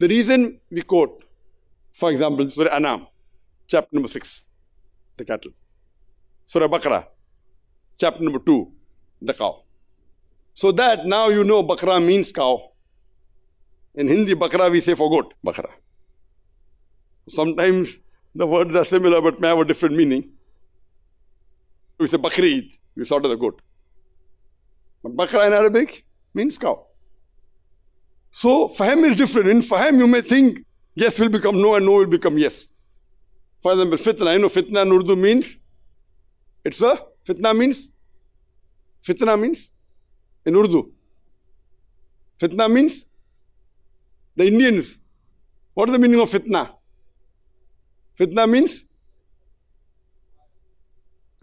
The reason we quote, for example, Surah Anam, chapter number 6, the cattle. Surah Baqarah, chapter number 2, the cow. So that now you know Baqarah means cow. In Hindi, Baqarah we say for goat, Baqarah. Sometimes the words are similar but may have a different meaning. We say Bakri, we slaughter the goat. But Baqarah in Arabic means cow. So Fahm is different. In Fahm you may think yes will become no and no will become yes. For example, fitna, you know fitna in Urdu means, fitna means in Urdu. Fitna means the Indians. What is the meaning of fitna? Fitna means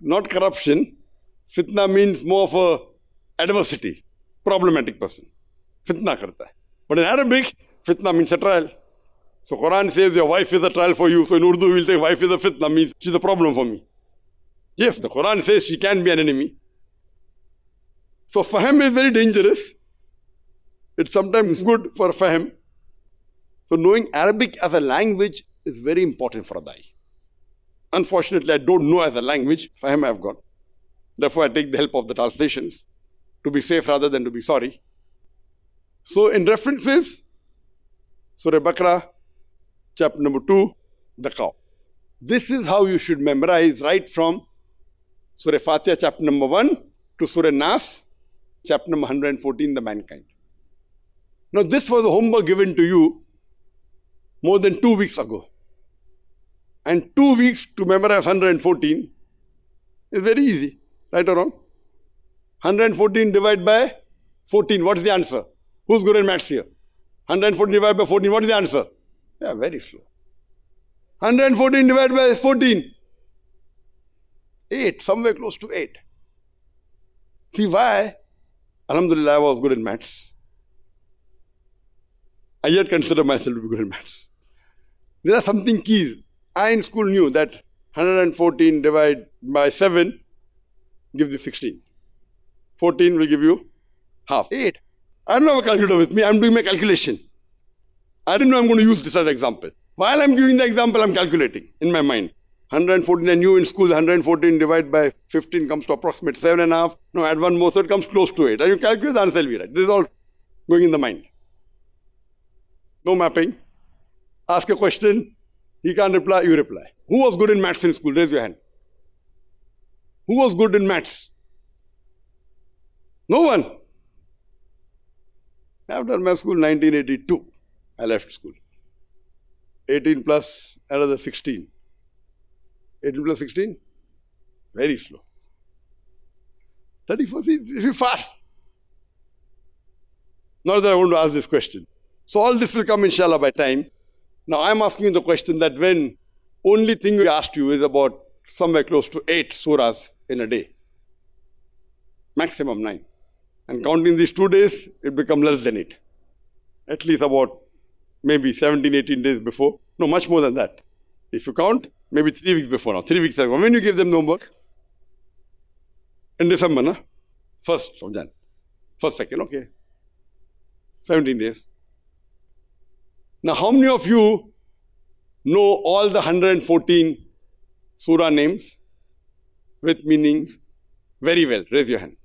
not corruption. Fitna means more of a adversity, problematic person. Fitna karta hai. But in Arabic, fitna means a trial. So Quran says your wife is a trial for you. So in Urdu we'll say wife is a fitna, means she's a problem for me. Yes, the Quran says she can be an enemy. So fahm is very dangerous. It's sometimes good for fahm. So knowing Arabic as a language is very important for a dai. Unfortunately, I don't know as a language. Fahm I've got. Therefore, I take the help of the translations to be safe rather than to be sorry. So in references, Surah Baqarah, chapter number 2, the cow. This is how you should memorize right from Surah Fatiha, chapter number 1 to Surah Nas, chapter number 114, the mankind. Now this was a homework given to you more than 2 weeks ago. And 2 weeks to memorize 114 is very easy, right or wrong? 114 divided by 14, what's the answer? Who's good in maths here? 114 divided by 14, what is the answer? Yeah, very slow. 114 divided by 14. 8, somewhere close to 8. See why? Alhamdulillah, I was good in maths. I yet consider myself to be good in maths. There are something keys. I in school knew that 114 divided by 7 gives you 16. 14 will give you half. 8. I don't have a calculator with me. I'm doing my calculation. I didn't know I'm going to use this as an example. While I'm giving the example, I'm calculating in my mind. 114, I knew in school 114 divided by 15 comes to approximate 7.5. No, add one more, so it comes close to 8. And you calculate, the answer will be right. This is all going in the mind. No mapping. Ask a question. He can't reply, you reply. Who was good in maths in school? Raise your hand. Who was good in maths? No one. After my school, 1982, I left school. 18 plus another 16. 18 plus 16? Very slow. 34, see, if you fast. Not that I want to ask this question. So all this will come inshallah by time. Now I'm asking the question that when only thing we asked you is about somewhere close to 8 surahs in a day. Maximum 9. And counting these 2 days, it becomes less than 8. At least about maybe 17, 18 days before. No, much more than that. If you count, maybe 3 weeks before now. 3 weeks ago. When you give them the homework? In December, na? 1st of Jan. 1st, 2nd, okay. 17 days. Now, how many of you know all the 114 surah names with meanings very well? Raise your hand.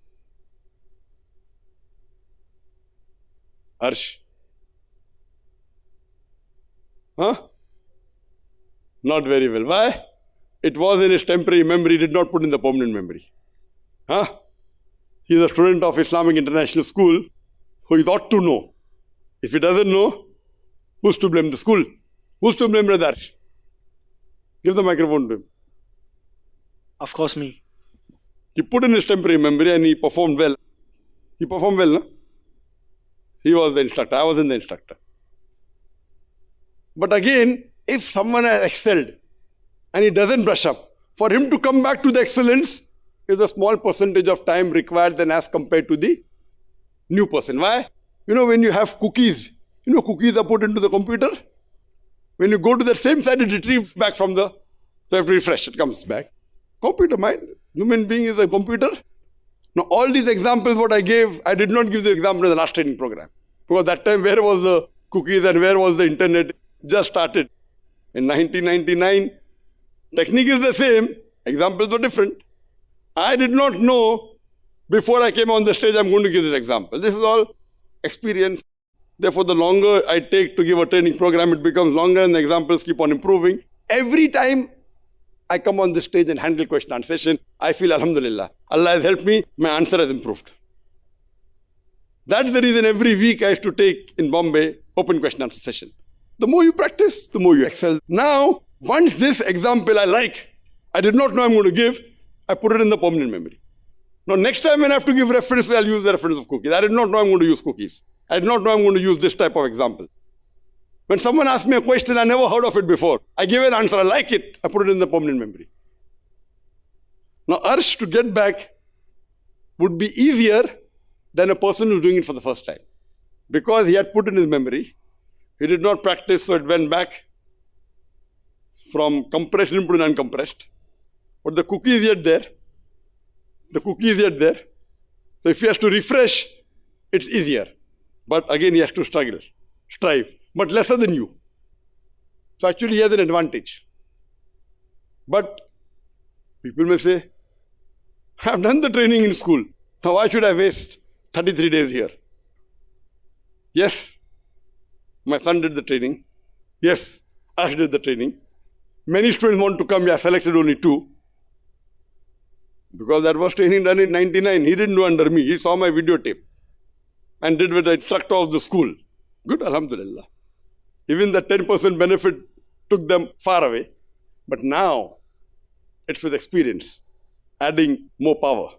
Arsh? Huh? Not very well. Why? It was in his temporary memory, did not put in the permanent memory. Huh? He is a student of Islamic International School, so he ought to know. If he doesn't know, who's to blame? The school. Who's to blame, Brother Arsh? Give the microphone to him. Of course, me. He put in his temporary memory and he performed well. He performed well, no? He was the instructor. I wasn't the instructor. But again, if someone has excelled and he doesn't brush up, for him to come back to the excellence is a small percentage of time required than as compared to the new person. Why? You know, when you have cookies, you know, cookies are put into the computer. When you go to that same side, it retrieves back from the, so you have to refresh, it comes back. Computer mind, human being is a computer. Now, all these examples what I gave, I did not give the example in the last training program. Because that time, where was the cookies and where was the internet? Just started. In 1999, technique is the same, examples were different. I did not know before I came on the stage I'm going to give this example. This is all experience. Therefore, the longer I take to give a training program, it becomes longer and the examples keep on improving. Every time I come on the stage and handle question and answer session, I feel Alhamdulillah. Allah has helped me, my answer has improved. That's the reason every week I used to take in Bombay open question and answer session. The more you practice, the more you excel. Now, once this example I like, I did not know I'm going to give, I put it in the permanent memory. Now, next time when I have to give reference, I'll use the reference of cookies. I did not know I'm going to use cookies. I did not know I'm going to use this type of example. When someone asks me a question, I never heard of it before. I give an answer, I like it, I put it in the permanent memory. Now, urge to get back would be easier than a person who's doing it for the first time. Because he had put in his memory, he did not practice, so it went back from compressed input to uncompressed. But the cookie is yet there. The cookie is yet there. So if he has to refresh, it's easier. But again, he has to struggle, strive, but lesser than you. So actually, he has an advantage. But people may say, I've done the training in school. Now why should I waste 33 days here? Yes, my son did the training. Yes, Ash did the training. Many students want to come. I selected only 2. Because that was training done in 99. He didn't do under me. He saw my videotape and did with the instructor of the school. Good, Alhamdulillah. Even the 10% benefit took them far away. But now, it's with experience, adding more power.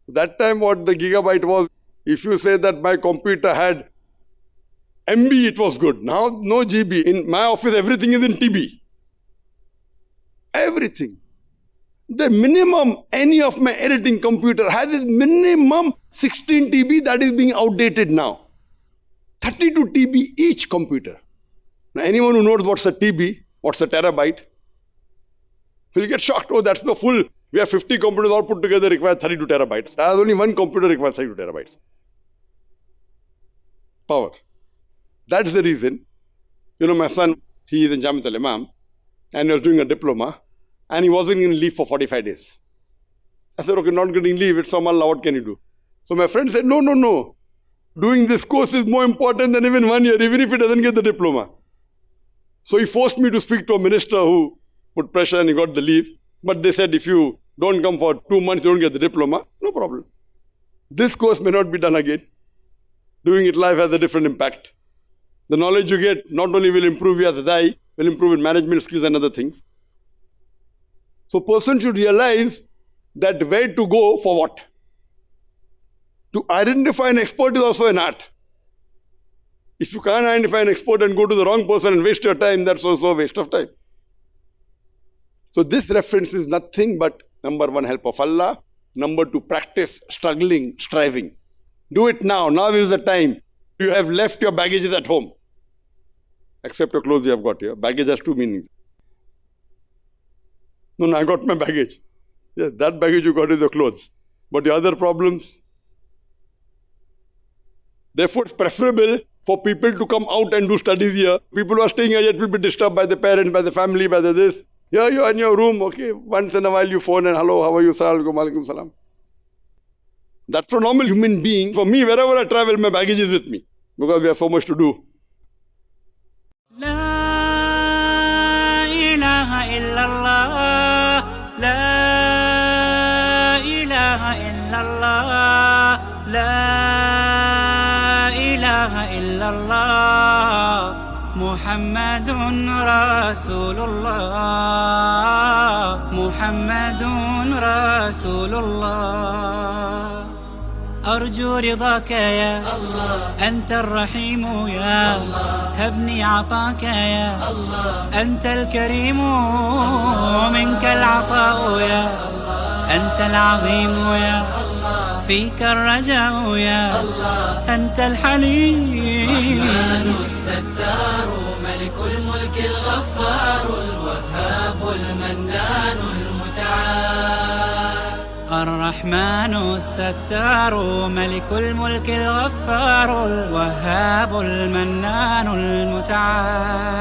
That time what the gigabyte was, if you say that my computer had MB, it was good. Now, no GB. In my office, everything is in TB. Everything. The minimum, any of my editing computer has is minimum 16 TB that is being outdated now. 32 TB each computer. Now anyone who knows what's a TB, what's a terabyte, will get shocked. Oh, that's the full. We have 50 computers all put together require 32 terabytes. I have only one computer requires 32 terabytes. Power. That's the reason. You know, my son, he is in Jamiat al-Imam and he was doing a diploma. And he wasn't in leave for 45 days. I said, okay, not getting leave, it's from Allah, what can you do? So my friend said, no. Doing this course is more important than even 1 year, even if he doesn't get the diploma. So he forced me to speak to a minister who put pressure and he got the leave. But they said, if you don't come for 2 months, you don't get the diploma, no problem. This course may not be done again. Doing it live has a different impact. The knowledge you get not only will improve you as a dai, will improve in management skills and other things. So person should realize that where to go for what. To identify an expert is also an art. If you can't identify an expert and go to the wrong person and waste your time, that's also a waste of time. So this reference is nothing but number 1, help of Allah. Number 2, practice, struggling, striving. Do it now. Now is the time. You have left your baggages at home. Except your clothes you have got here. Baggage has 2 meanings. No, I got my baggage. Yes, that baggage you got is your clothes. But the other problems. Therefore, it's preferable for people to come out and do studies here. People who are staying here yet will be disturbed by the parents, by the family, by the this. Here you are in your room, okay. Once in a while you phone and hello, how are you? Assalamualaikum, alaikum salam. That's for a normal human being. For me, wherever I travel, my baggage is with me. Because we have so much to do. La ilaha illallah. La ilaha illallah. La ilaha illallah. Muhammadun Rasulullah. Muhammadun Rasulullah. أرجو رضاك يا الله أنت الرحيم يا الله هبني عطاك يا الله أنت الكريم منك العطاء يا الله أنت العظيم يا الله فيك الرجاء يا الله أنت الحليم الرحمن الستار ملك الملك الغفار الوهاب المنان المتعال الرحمن الستار ملك الملك الغفار الوهاب المنان المتعال.